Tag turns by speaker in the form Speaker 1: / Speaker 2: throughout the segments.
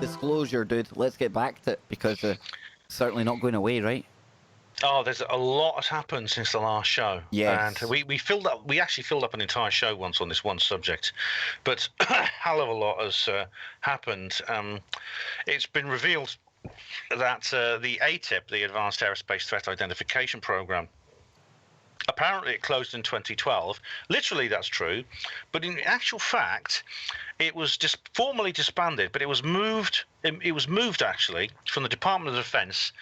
Speaker 1: Disclosure, dude. Let's get back to it, because certainly not going away, right?
Speaker 2: Oh, there's a lot has happened since the last show.
Speaker 1: Yes.
Speaker 2: And we actually filled up an entire show once on this one subject, but a hell of a lot has happened. It's been revealed that the ATIP, the Advanced Aerospace Threat Identification Program, apparently it closed in 2012. Literally, that's true. But in actual fact, it was just formally disbanded, but it was moved. It was moved actually from the Department of Defense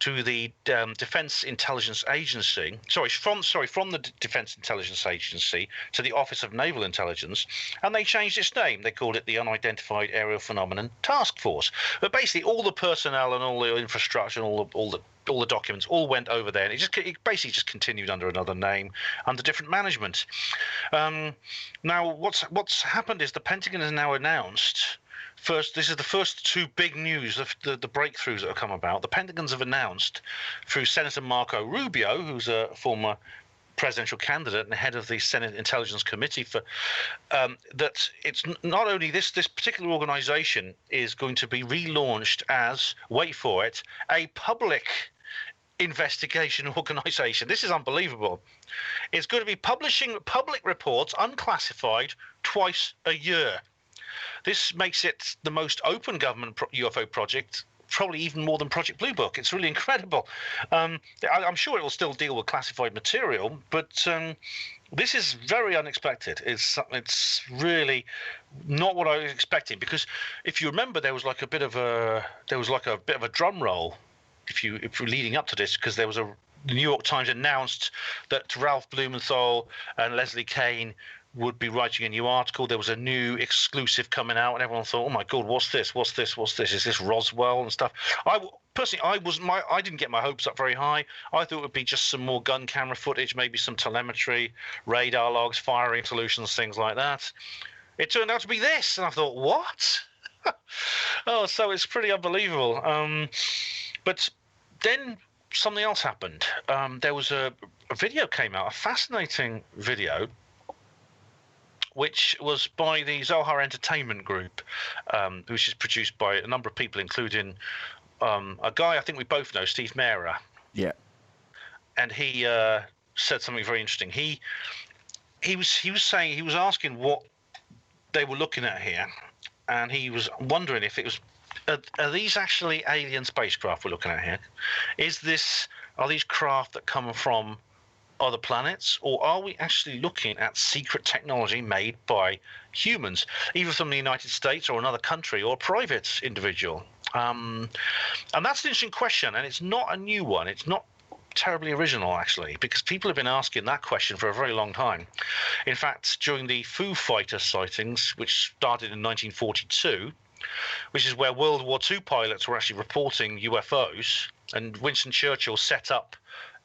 Speaker 2: to the Defense Intelligence Agency. From the Defense Intelligence Agency to the Office of Naval Intelligence, and they changed its name. They called it the Unidentified Aerial Phenomenon Task Force. But basically, all the personnel and all the infrastructure and all the documents all went over there, and it basically just continued under another name, under different management. Now, what's happened is the Pentagon has now announced. This is the first two big news of the breakthroughs that have come about. The Pentagons have announced through Senator Marco Rubio, who's a former presidential candidate and head of the Senate Intelligence Committee, for that it's not only this particular organization is going to be relaunched as, wait for it, a public investigation organization. This is unbelievable. It's going to be publishing public reports, unclassified, twice a year. This makes it the most open government UFO project, probably even more than Project Blue Book. It's really incredible. I'm sure it will still deal with classified material, but this is very unexpected. It's really not what I was expecting, because if you remember, there was like a bit of a drum roll if you're leading up to this, because there was the New York Times announced that Ralph Blumenthal and Leslie Kean would be writing a new article. There was a new exclusive coming out, and everyone thought, "Oh my God, what's this? What's this? What's this? Is this Roswell and stuff?" I didn't get my hopes up very high. I thought it would be just some more gun camera footage, maybe some telemetry, radar logs, firing solutions, things like that. It turned out to be this, and I thought, what? Oh, so it's pretty unbelievable. But then something else happened. There was a video came out, a fascinating video, which was by the Zohar Entertainment Group, which is produced by a number of people, including a guy I think we both know, Steve Mera.
Speaker 1: Yeah.
Speaker 2: And he said something very interesting. He was asking what they were looking at here, and he was wondering if it was are these actually alien spacecraft we're looking at here? Are these craft that come from other planets, or are we actually looking at secret technology made by humans, either from the United States or another country or a private individual? And that's an interesting question, and it's not a new one. It's not terribly original, actually, because people have been asking that question for a very long time. In fact, during the Foo Fighters sightings, which started in 1942, which is where World War II pilots were actually reporting UFOs, and Winston Churchill set up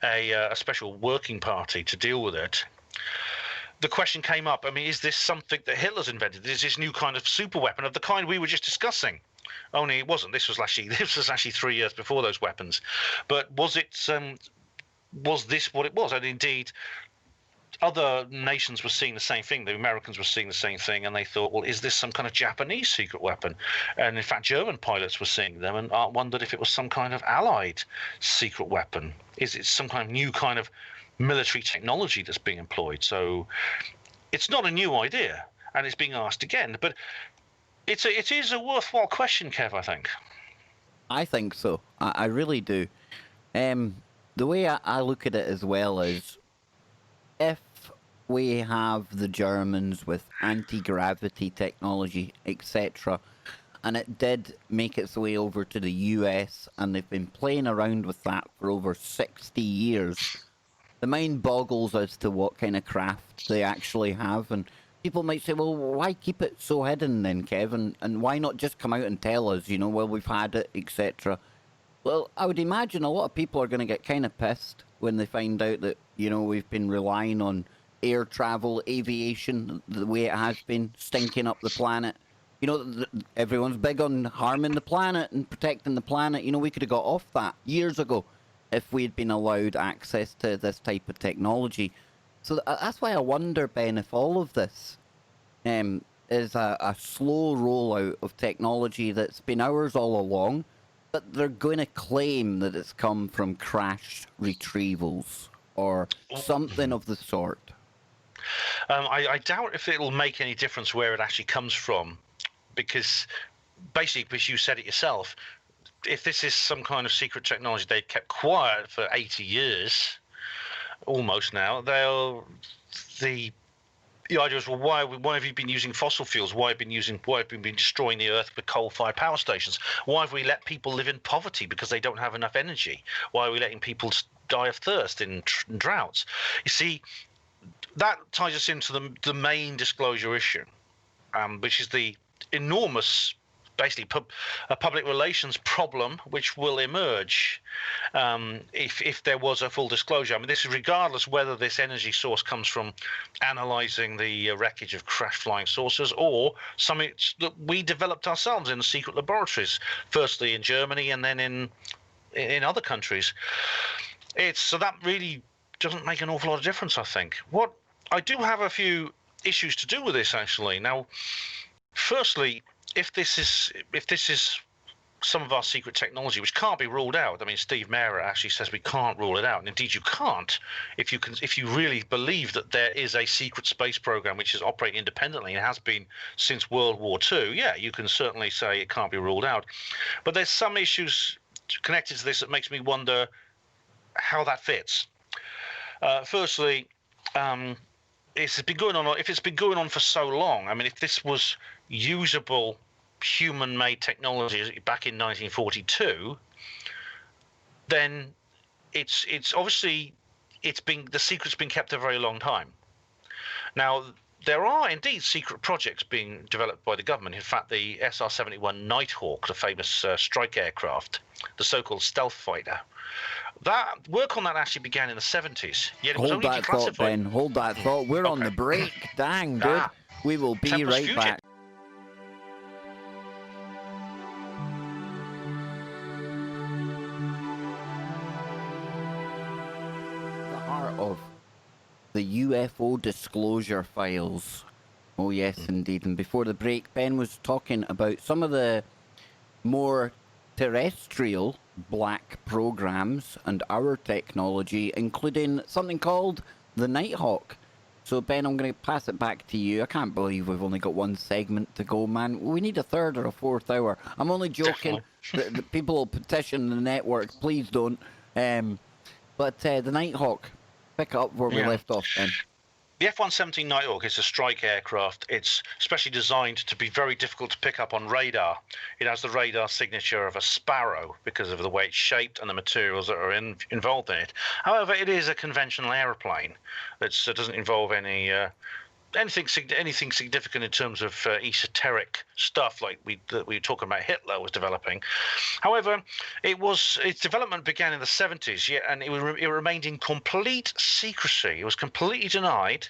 Speaker 2: a special working party to deal with it. The question came up, I mean, is this something that Hitler's invented? Is this new kind of super weapon of the kind we were just discussing? Only it wasn't. This was actually 3 years before those weapons. But was this what it was? And indeed, other nations were seeing the same thing. The Americans were seeing the same thing, and they thought, well, is this some kind of Japanese secret weapon? And in fact, German pilots were seeing them and wondered if it was some kind of Allied secret weapon. Is it some kind of new kind of military technology that's being employed? So it's not a new idea, and it's being asked again. But it is a worthwhile question, Kev, I think.
Speaker 1: I think so. I really do. The way I look at it as well is, if we have the Germans with anti-gravity technology, etc., and it did make its way over to the US, and they've been playing around with that for over 60 years, the mind boggles as to what kind of craft they actually have. And people might say, well, why keep it so hidden then, Kevin? And why not just come out and tell us, well, we've had it, etc.? Well, I would imagine a lot of people are going to get kind of pissed when they find out that, we've been relying on air travel, aviation, the way it has been, stinking up the planet. Everyone's big on harming the planet and protecting the planet. We could have got off that years ago if we'd been allowed access to this type of technology. So that's why I wonder, Ben, if all of this is a slow rollout of technology that's been ours all along, but they're going to claim that it's come from crashed retrievals or something of the sort.
Speaker 2: I doubt if it'll make any difference where it actually comes from, because basically, because you said it yourself, if this is some kind of secret technology they kept quiet for 80 years, almost now, the idea is, well, why have you been using fossil fuels? Why have you been destroying the earth with coal-fired power stations? Why have we let people live in poverty because they don't have enough energy? Why are we letting people die of thirst in droughts? You see, that ties us into the main disclosure issue, which is the enormous, basically a public relations problem which will emerge if there was a full disclosure. I mean, this is regardless whether this energy source comes from analysing the wreckage of crash flying saucers or something that we developed ourselves in the secret laboratories, firstly in Germany and then in other countries. So that really doesn't make an awful lot of difference, I think. What I do have a few issues to do with this, actually. Now, firstly, if this is some of our secret technology, which can't be ruled out. I mean, Steve Mehrer actually says we can't rule it out, and indeed you can't if you really believe that there is a secret space program which is operating independently and has been since World War II. Yeah, you can certainly say it can't be ruled out, but there's some issues connected to this that makes me wonder how that fits. Firstly, if it's been going on for so long, I mean, if this was usable human-made technology back in 1942, then it's obviously the secret's been kept a very long time. Now, there are indeed secret projects being developed by the government. In fact, the SR-71 Nighthawk, the famous strike aircraft, the so-called stealth fighter, that work on that actually began in the 70s. Yet it was only
Speaker 1: Hold that thought,
Speaker 2: declassified.
Speaker 1: Ben. Hold that thought. We're on
Speaker 2: Okay.
Speaker 1: the break. Dang, dude. We will be
Speaker 2: Tempest
Speaker 1: right
Speaker 2: Fusion.
Speaker 1: back. The heart of the UFO Disclosure Files. Oh, yes, indeed. And before the break, Ben was talking about some of the more terrestrial black programs and our technology, including something called the Nighthawk. So, Ben, I'm going to pass it back to you. I can't believe we've only got one segment to go, man. We need a third or a fourth hour. I'm only joking. The people will petition the network. Please don't. But the Nighthawk, pick up where we left off, Ben.
Speaker 2: The F-117 Nighthawk is a strike aircraft. It's specially designed to be very difficult to pick up on radar. It has the radar signature of a sparrow because of the way it's shaped and the materials that are involved in it. However, it is a conventional aeroplane that doesn't involve anything significant in terms of esoteric stuff like we were talking about Hitler was developing. However, its development began in the 70s, and it remained in complete secrecy. It was completely denied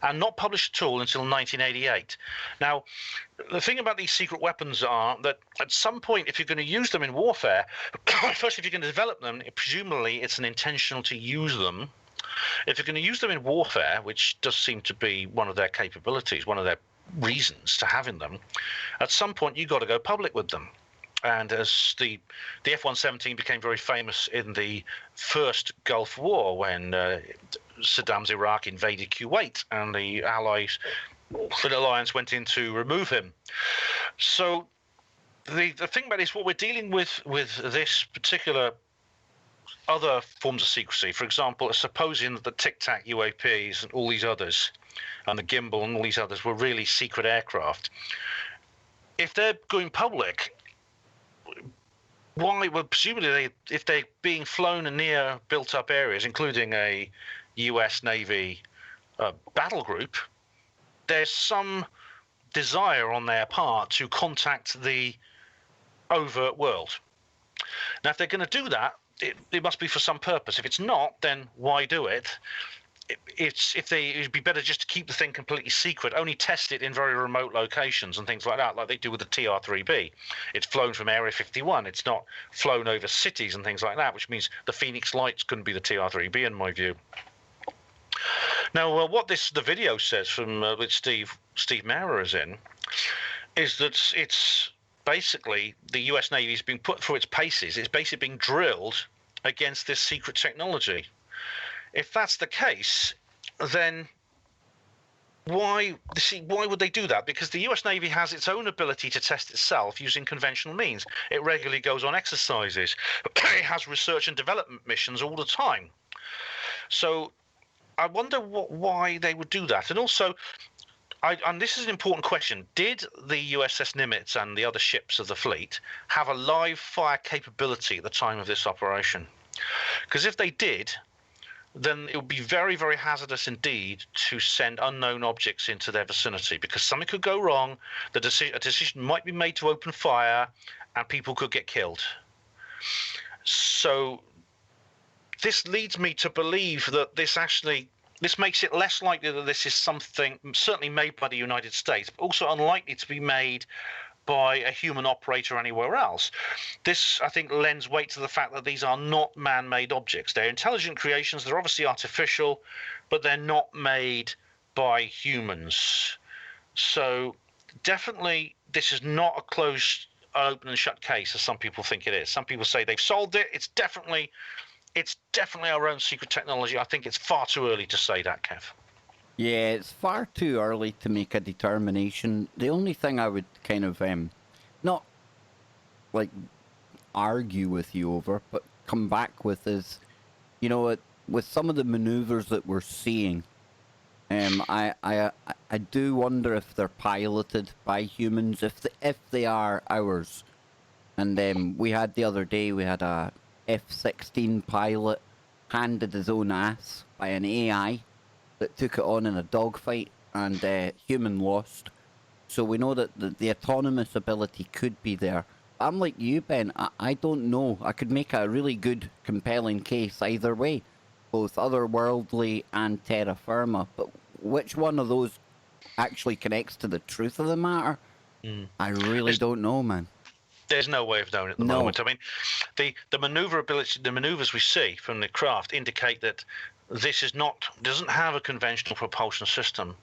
Speaker 2: and not published at all until 1988. Now, the thing about these secret weapons are that at some point, if you're going to use them in warfare, first, if you're going to develop them, presumably it's an intentional to use them. If you're going to use them in warfare, which does seem to be one of their capabilities, one of their reasons to having them, at some point you've got to go public with them. And as the F-117 became very famous in the first Gulf War when Saddam's Iraq invaded Kuwait and the alliance went in to remove him. So the thing about it is what we're dealing with this particular other forms of secrecy, for example, supposing that the Tic Tac UAPs and all these others, and the gimbal and all these others were really secret aircraft. If they're going public, why? Well, presumably, if they're being flown near built-up areas, including a U.S. Navy battle group, there's some desire on their part to contact the overt world. Now, if they're going to do that, it must be for some purpose. If it's not, then why do it? It'd be better just to keep the thing completely secret, only test it in very remote locations and things like that, like they do with the TR-3B. It's flown from Area 51. It's not flown over cities and things like that, which means the Phoenix Lights couldn't be the TR-3B in my view. Now, what the video says from which Steve Maurer is in, is that it's basically the U.S. Navy's being put through its paces. It's basically being drilled against this secret technology. If that's the case, then why would they do that? Because the U.S. Navy has its own ability to test itself using conventional means. It regularly goes on exercises. It has research and development missions all the time. So I wonder why they would do that. And also, and this is an important question, did the USS Nimitz and the other ships of the fleet have a live fire capability at the time of this operation? Because if they did, then it would be very, very hazardous indeed to send unknown objects into their vicinity, because something could go wrong, a decision might be made to open fire, and people could get killed. So this leads me to believe that this makes it less likely that this is something certainly made by the United States, but also unlikely to be made by a human operator anywhere else. This, I think, lends weight to the fact that these are not man-made objects. They're intelligent creations. They're obviously artificial, but they're not made by humans. So definitely this is not a closed, open and shut case, as some people think it is. Some people say they've solved it. It's definitely our own secret technology. I think it's far too early to say that, Kev.
Speaker 1: Yeah, it's far too early to make a determination. The only thing I would kind of not like argue with you over, but come back with is, with some of the maneuvers that we're seeing, I do wonder if they're piloted by humans, if they are ours. And we had the other day, we had a F-16 pilot handed his own ass by an AI that took it on in a dogfight, and human lost. So we know that the autonomous ability could be there. I'm like you, Ben. I don't know. I could make a really good, compelling case either way, both otherworldly and terra firma. But which one of those actually connects to the truth of the matter? I really don't know, man.
Speaker 2: There's no way of knowing at the moment. I mean, the maneuverability, the maneuvers we see from the craft indicate that this doesn't have a conventional propulsion system,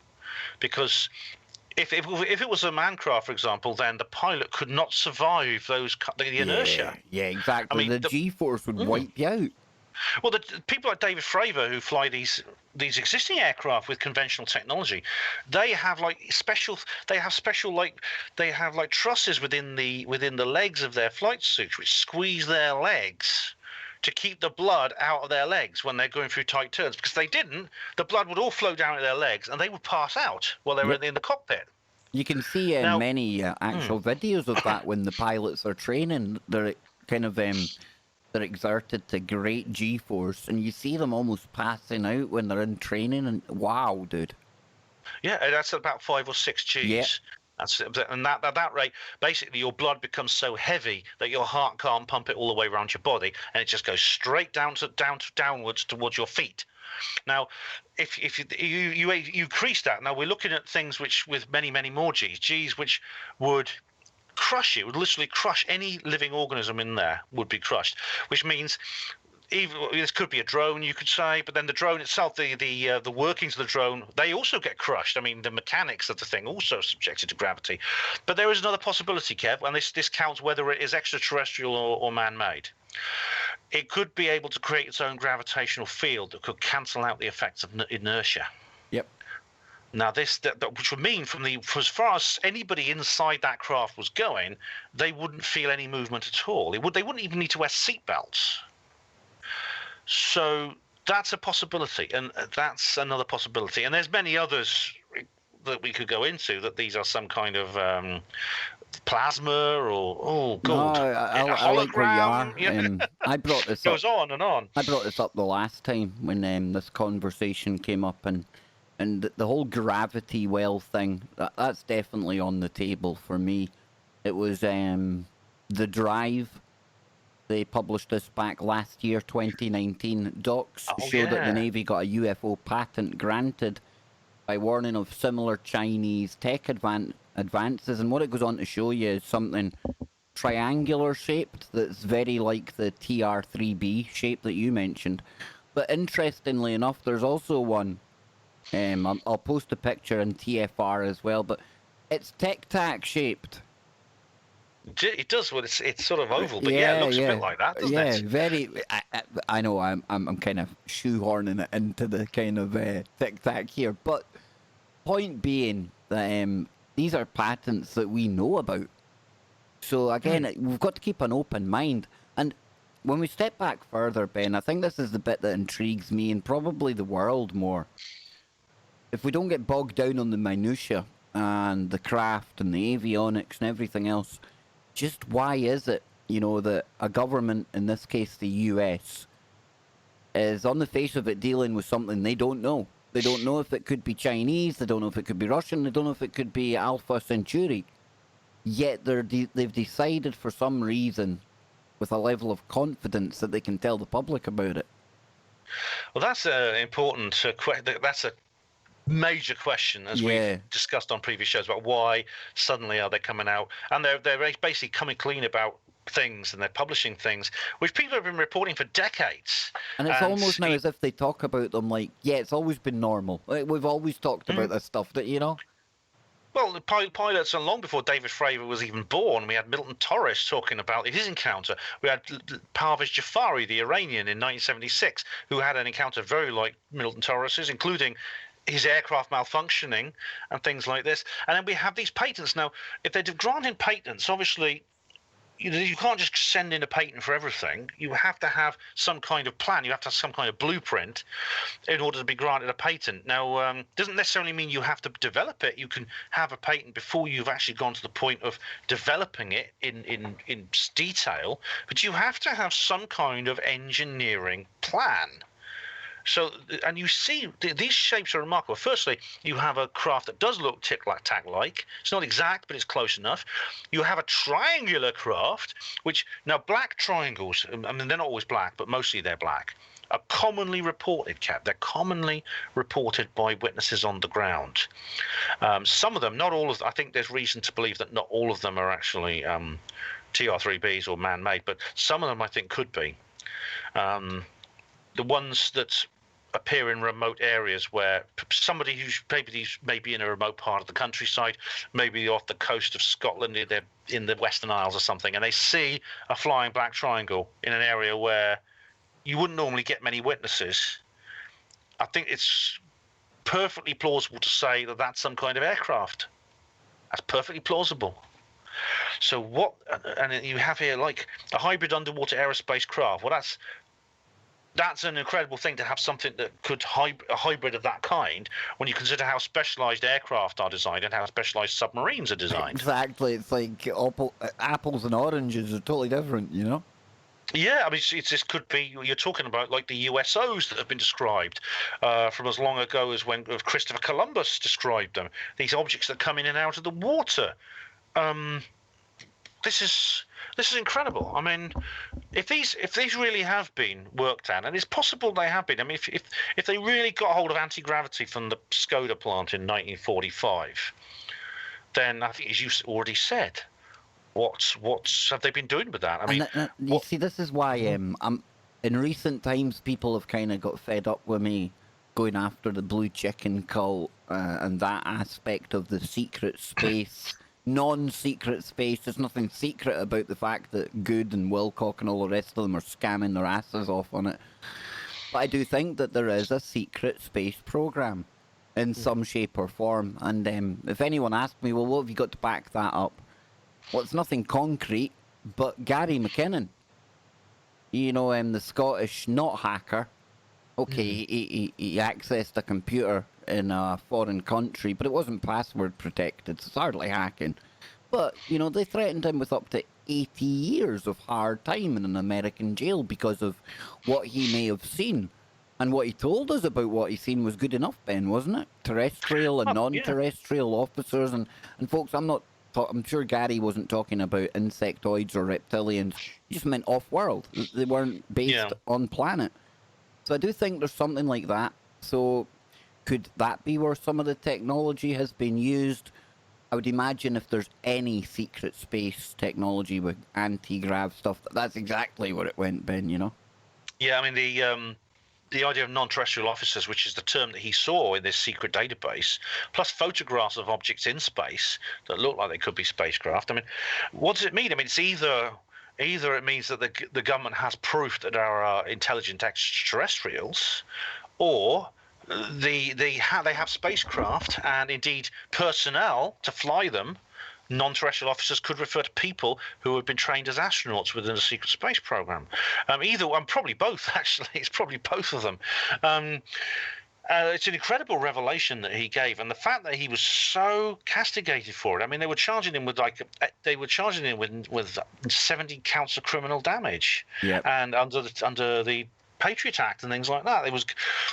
Speaker 2: because if it was a man craft, for example, then the pilot could not survive the inertia.
Speaker 1: Yeah, exactly. I mean, the G-force would wipe you out.
Speaker 2: Well, the people like David Fravor who fly these existing aircraft with conventional technology, they have special trusses within the legs of their flight suits which squeeze their legs to keep the blood out of their legs when they're going through tight turns. Because if they didn't, the blood would all flow down to their legs and they would pass out while they were in the cockpit.
Speaker 1: You can see in many actual videos of that when the pilots are training. They're kind of they're exerted to great G-force, and you see them almost passing out when they're in training. And wow, dude.
Speaker 2: Yeah, that's about 5 or 6 Gs. Yeah. And at that rate, basically your blood becomes so heavy that your heart can't pump it all the way around your body, and it just goes straight downwards towards your feet. Now, if you increase that, now we're looking at things which with many more Gs which would crush you, would literally crush any living organism in there, would be crushed, which means even this could be a drone, you could say, but then the drone itself, the workings of the drone, they also get crushed. I mean, the mechanics of the thing also subjected to gravity. But there is another possibility, Kev, and this counts whether it is extraterrestrial or man-made. It could be able to create its own gravitational field that could cancel out the effects of inertia.
Speaker 1: Yep.
Speaker 2: Now, which would mean as far as anybody inside that craft was going, they wouldn't feel any movement at all. They wouldn't even need to wear seatbelts. So that's a possibility, and that's another possibility. And there's many others that we could go into, that these are some kind of plasma or
Speaker 1: God. No, I like where you are. I brought this
Speaker 2: goes on and on.
Speaker 1: I brought this up the last time when this conversation came up, and the whole gravity well thing, that's definitely on the table for me. It was The Drive. They published this back last year, 2019. Docs show that the Navy got a UFO patent granted by warning of similar Chinese tech advances. And what it goes on to show you is something triangular shaped that's very like the TR-3B shape that you mentioned. But interestingly enough, there's also one I'll post a picture in TFR as well, but it's Tic Tac shaped.
Speaker 2: It does. Well, it's sort of oval, but yeah, it
Speaker 1: Yeah,
Speaker 2: looks a bit
Speaker 1: yeah,
Speaker 2: like that, doesn't
Speaker 1: yeah.
Speaker 2: it?
Speaker 1: Very. I know. I'm kind of shoehorning it into the kind of Tic Tac here, but point being that these are patents that we know about. So again, we've got to keep an open mind. And when we step back further, Ben, I think this is the bit that intrigues me and probably the world more. If we don't get bogged down on the minutiae and the craft and the avionics and everything else, just why is it, that a government, in this case the US, is on the face of it dealing with something they don't know? They don't know if it could be Chinese, they don't know if it could be Russian, they don't know if it could be Alpha Centauri. Yet they've decided for some reason, with a level of confidence, that they can tell the public about it.
Speaker 2: Well, that's an important that's a major question, as we've discussed on previous shows, about why suddenly are they coming out, and they're basically coming clean about things, and they're publishing things which people have been reporting for decades.
Speaker 1: And it's almost now as if they talk about them like, yeah, it's always been normal. We've always talked about this stuff,
Speaker 2: Well, the pilots, and long before David Fravor was even born, we had Milton Torres talking about his encounter. We had Parvez Jafari, the Iranian, in 1976, who had an encounter very like Milton Torres's, including his aircraft malfunctioning and things like this. And then we have these patents. Now, if they're granting patents, obviously, you can't just send in a patent for everything. You have to have some kind of plan. You have to have some kind of blueprint in order to be granted a patent. Now, doesn't necessarily mean you have to develop it. You can have a patent before you've actually gone to the point of developing it in detail, but you have to have some kind of engineering plan. So, and you see, these shapes are remarkable. Firstly, you have a craft that does look tic-tac-like. It's not exact, but it's close enough. You have a triangular craft, which, now black triangles, I mean, they're not always black, but mostly they're black, are commonly reported, Cap. They're commonly reported by witnesses on the ground. Some of them, not all of them, I think there's reason to believe that not all of them are actually TR-3Bs or man-made, but some of them I think could be. The ones that appear in remote areas where somebody who's maybe in a remote part of the countryside, maybe off the coast of Scotland, they're in the Western Isles or something, and they see a flying black triangle in an area where you wouldn't normally get many witnesses. I think it's perfectly plausible to say that that's some kind of aircraft. That's perfectly plausible. So what, and you have here like a hybrid underwater aerospace craft. Well, that's an incredible thing to have something that could a hybrid of that kind when you consider how specialized aircraft are designed and how specialized submarines are designed.
Speaker 1: Exactly. It's like apples and oranges are totally different,
Speaker 2: Yeah, I mean, this could be, you're talking about like the USOs that have been described from as long ago as when Christopher Columbus described them. These objects that come in and out of the water. This is incredible. I mean, if these really have been worked at, and it's possible they have been. I mean, if they really got hold of anti-gravity from the Skoda plant in 1945, then I think, as you already said, what have they been doing with that? I mean,
Speaker 1: you see, this is why in recent times people have kind of got fed up with me going after the blue chicken cult and that aspect of the secret space. Non-secret space. There's nothing secret about the fact that Good and Wilcock and all the rest of them are scamming their asses off on it. But I do think that there is a secret space program in some shape or form. And if anyone asked me, well, what have you got to back that up? Well, it's nothing concrete, but Gary McKinnon, the Scottish not hacker. Okay, he accessed a computer in a foreign country, but it wasn't password protected, so it's hardly hacking. But, they threatened him with up to 80 years of hard time in an American jail because of what he may have seen. And what he told us about what he's seen was good enough, Ben, wasn't it? Terrestrial and non-terrestrial officers. And folks, I'm sure Gary wasn't talking about insectoids or reptilians. He just meant off-world. They weren't based on planet. So I do think there's something like that. So could that be where some of the technology has been used? I would imagine if there's any secret space technology with anti-grav stuff, that's exactly where it went, Ben,
Speaker 2: Yeah, I mean, the idea of non-terrestrial officers, which is the term that he saw in this secret database, plus photographs of objects in space that look like they could be spacecraft. I mean, what does it mean? I mean, it's either it means that the government has proof that there are intelligent extraterrestrials, or they have spacecraft and indeed personnel to fly them. Non-terrestrial officers could refer to people who have been trained as astronauts within the secret space program. Either one, probably both. Actually, it's probably both of them. It's an incredible revelation that he gave, and the fact that he was so castigated for it. I mean, they were charging him with with 70 counts of criminal damage, and under the Patriot Act and things like that. It was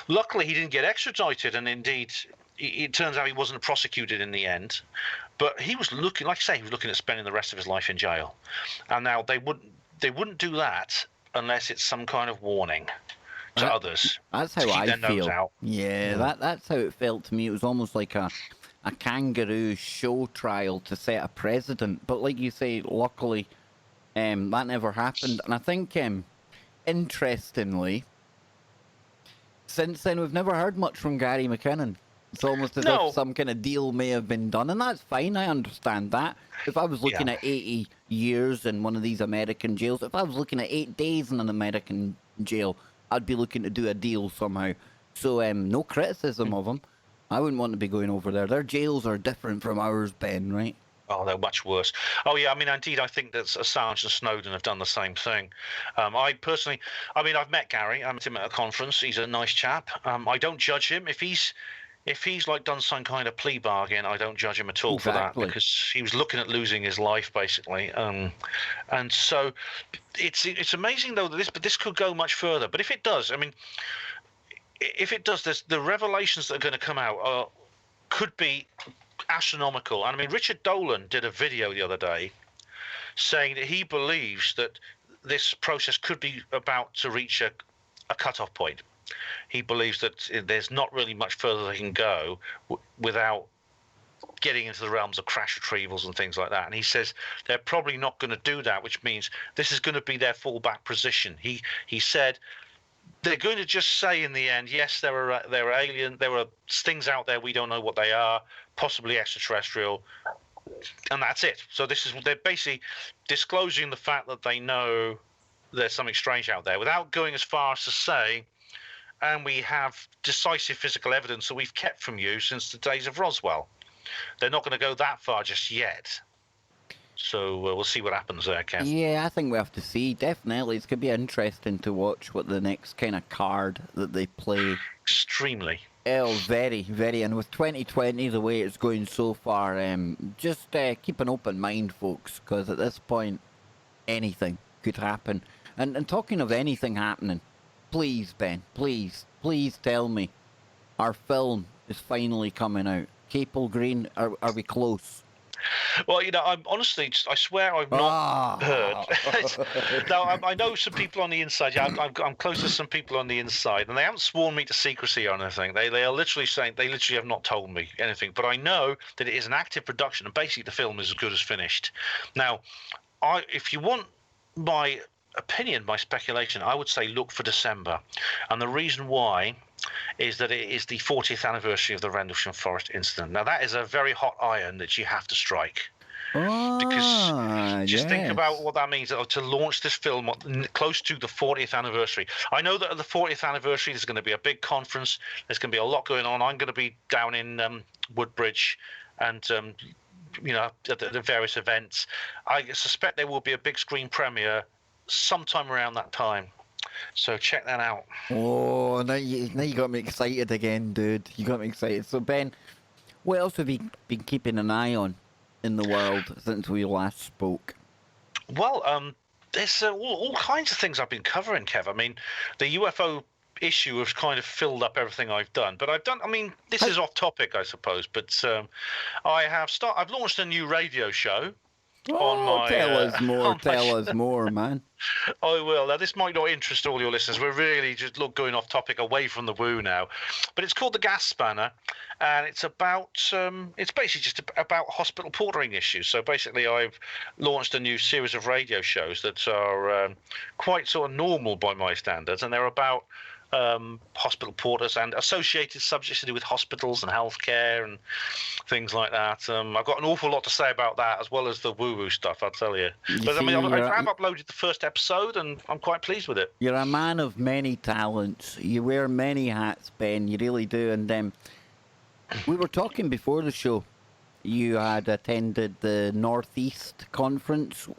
Speaker 2: luckily he didn't get extradited, and indeed it turns out he wasn't prosecuted in the end. But he was looking, like I say, he was looking at spending the rest of his life in jail. And now they wouldn't do that unless it's some kind of warning to others.
Speaker 1: That's how I feel.
Speaker 2: Yeah,
Speaker 1: that's how it felt to me. It was almost like a kangaroo show trial to set a precedent. But like you say, luckily, that never happened. And I think, interestingly, since then we've never heard much from Gary McKinnon. It's almost as if some kind of deal may have been done, and that's fine. I understand that. If I was looking at 80 years in one of these American jails, if I was looking at 8 days in an American jail, I'd be looking to do a deal somehow. So, no criticism of them. I wouldn't want to be going over there. Their jails are different from ours, Ben, right?
Speaker 2: Oh, they're much worse. Oh, yeah. I mean, indeed, I think that Assange and Snowden have done the same thing. I personally, I've met Gary. I met him at a conference. He's a nice chap. I don't judge him. If he's like done some kind of plea bargain, I don't judge him at all for that, because he was looking at losing his life basically. And so it's amazing though that this could go much further. But if it does, I mean, the revelations that are going to come out could be astronomical. And I mean, Richard Dolan did a video the other day saying that he believes that this process could be about to reach a cutoff point. He believes that there's not really much further they can go without getting into the realms of crash retrievals and things like that. And he says they're probably not going to do that, which means this is going to be their fallback position. He said they're going to just say in the end, yes, there are alien, there are things out there we don't know what they are, possibly extraterrestrial, and that's it. So they're basically disclosing the fact that they know there's something strange out there, without going as far as to say, and we have decisive physical evidence that we've kept from you since the days of Roswell. They're not going to go that far just yet. So we'll see what happens there, Kev.
Speaker 1: Yeah, I think we have to see. Definitely. It's going to be interesting to watch what the next kind of card that they play.
Speaker 2: Extremely.
Speaker 1: Oh, very, very. And with 2020, the way it's going so far, just keep an open mind, folks, because at this point, anything could happen. And talking of anything happening, please, Ben, please tell me our film is finally coming out. Capel Green, are we close?
Speaker 2: Well, I'm honestly, I swear I've not heard. Now, I know some people on the inside. Yeah, I'm close to some people on the inside, and they haven't sworn me to secrecy or anything. They are literally saying they literally have not told me anything. But I know that it is an active production, and basically the film is as good as finished. Now, if you want my opinion, my speculation, I would say look for December, and the reason why is that it is the 40th anniversary of the Rendlesham Forest incident. Now that is a very hot iron that you have to strike. Because just think about what that means to launch this film close to the 40th anniversary. I know that at the 40th anniversary there's going to be a big conference. There's going to be a lot going on. I'm going to be down in Woodbridge and at the various events. I suspect there will be a big screen premiere sometime around that time. So check that out.
Speaker 1: Oh, now you got me excited again, dude. You got me excited. So Ben, what else have you been keeping an eye on in the world since we last spoke?
Speaker 2: Well, there's all kinds of things I've been covering, Kev. I mean, the UFO issue has kind of filled up everything I've done. But this is off topic, I suppose. But I've launched a new radio show.
Speaker 1: Tell us more, man.
Speaker 2: I will. Now, this might not interest all your listeners. We're really just going off topic, away from the woo now. But it's called The Gas Spanner, and it's about it's basically just about hospital portering issues. So basically, I've launched a new series of radio shows that are quite sort of normal by my standards, and they're about hospital porters and associated subjects to do with hospitals and healthcare and things like that. I've got an awful lot to say about that, as well as the woo-woo stuff, I'll tell you. But I mean, I've uploaded the first episode, and I'm quite pleased with it.
Speaker 1: You're a man of many talents. You wear many hats, Ben. You really do. And we were talking before the show. You had attended the Northeast Conference.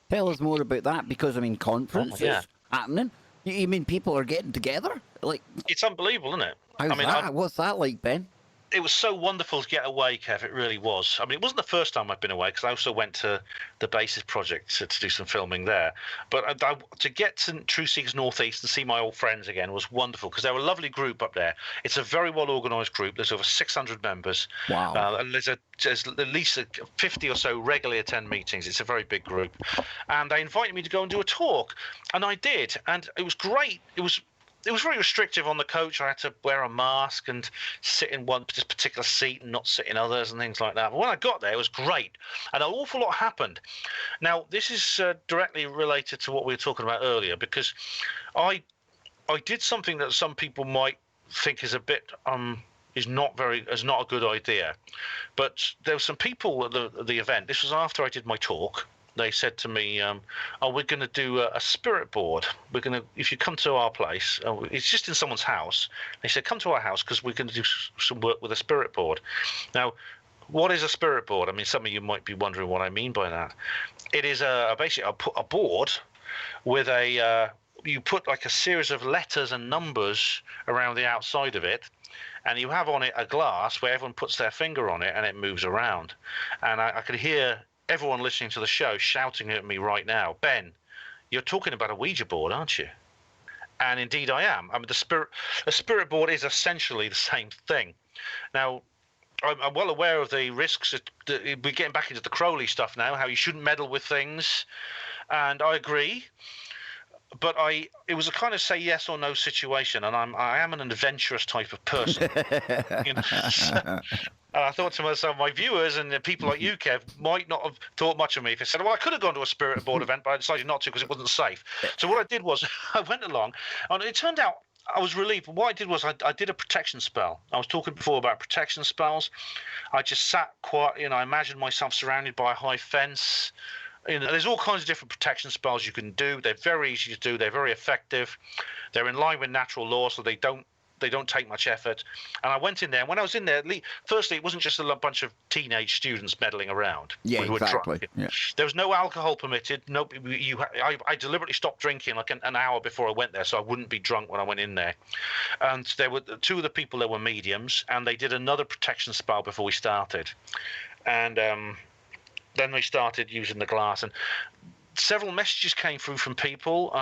Speaker 1: Tell us more about that, because, I mean, conferences happening. You mean people are getting together? Like,
Speaker 2: it's unbelievable, isn't it?
Speaker 1: What's that like, Ben?
Speaker 2: It was so wonderful to get away, Kev. It really was. I mean, it wasn't the first time I've been away, because I also went to the Basis Project to do some filming there. But to get to True Seekers Northeast and see my old friends again was wonderful, because they're a lovely group up there. It's a very well organised group. There's over 600 members.
Speaker 1: Wow.
Speaker 2: And there's at least 50 or so regularly attend meetings. It's a very big group. And they invited me to go and do a talk. And I did. And it was great. It was very restrictive on the coach. I had to wear a mask and sit in one particular seat and not sit in others and things like that. But when I got there, it was great. And an awful lot happened. Now, this is directly related to what we were talking about earlier, because I did something that some people might think is a bit is not a good idea. But there were some people at the event. This was after I did my talk. They said to me, we're going to do a spirit board. If you come to our place, it's just in someone's house. They said, come to our house, because we're going to do some work with a spirit board. Now, what is a spirit board? I mean, some of you might be wondering what I mean by that. It is basically a board with you put like a series of letters and numbers around the outside of it, and you have on it a glass where everyone puts their finger on it and it moves around. And I could hear everyone listening to the show shouting at me right now, Ben, you're talking about a Ouija board, aren't you? And indeed I am. I mean, a spirit board is essentially the same thing. Now, I'm well aware of the risks. We're getting back into the Crowley stuff now, how you shouldn't meddle with things. And I agree. But it was a kind of say yes or no situation, and I am an adventurous type of person. You know? And I thought to myself, my viewers and the people like you, Kev, might not have thought much of me if they said, well, I could have gone to a spirit board event, but I decided not to because it wasn't safe. So what I did was I went along, and it turned out I was relieved. What I did was I did a protection spell. I was talking before about protection spells. I just sat quiet, I imagined myself surrounded by a high fence. There's all kinds of different protection spells you can do. They're very easy to do. They're very effective. They're in line with natural law, so they don't take much effort. And I went in there. And when I was in there, firstly, it wasn't just a bunch of teenage students meddling around.
Speaker 1: Yeah, exactly. Yeah.
Speaker 2: There was no alcohol permitted. No, I deliberately stopped drinking like an hour before I went there, so I wouldn't be drunk when I went in there. And there were two of the people there were mediums, and they did another protection spell before we started. And then we started using the glass, and several messages came through from people,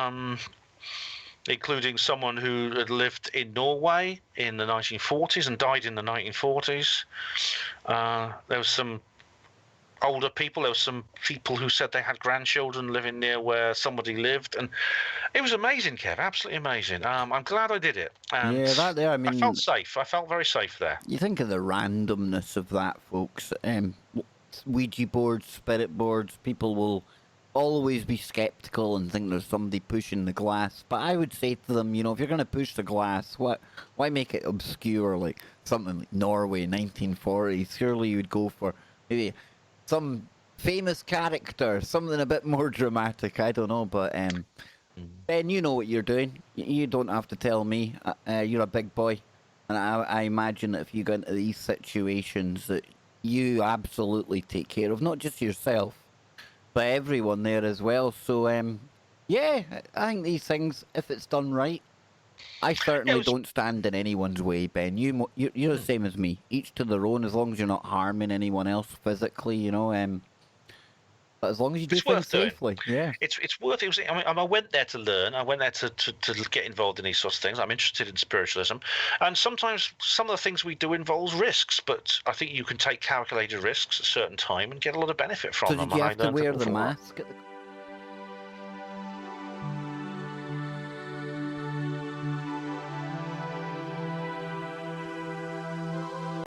Speaker 2: including someone who had lived in Norway in the 1940s and died in the 1940s. There was some older people. There were some people who said they had grandchildren living near where somebody lived, and it was amazing, Kev. Absolutely amazing. I'm glad I did it. And
Speaker 1: yeah, I mean,
Speaker 2: I felt safe. I felt very safe there.
Speaker 1: You think of the randomness of that, folks. Ouija boards, spirit boards, people will always be skeptical and think there's somebody pushing the glass. But I would say to them, if you're going to push the glass, why make it obscure, like something like Norway 1940s? Surely you would go for maybe some famous character, something a bit more dramatic. I don't know, but Ben, you know what you're doing. You don't have to tell me. You're a big boy, and I imagine that if you go into these situations that you absolutely take care of not just yourself, but everyone there as well. So, yeah, I think these things, if it's done right, I certainly don't stand in anyone's way, Ben. You're the same as me. Each to their own, as long as you're not harming anyone else physically, But as long as you do things safely, yeah.
Speaker 2: It's worth it. I went there to learn. I went there to get involved in these sorts of things. I'm interested in spiritualism. And sometimes some of the things we do involves risks, but I think you can take calculated risks at a certain time and get a lot of benefit from them.
Speaker 1: So did you have to wear the mask at the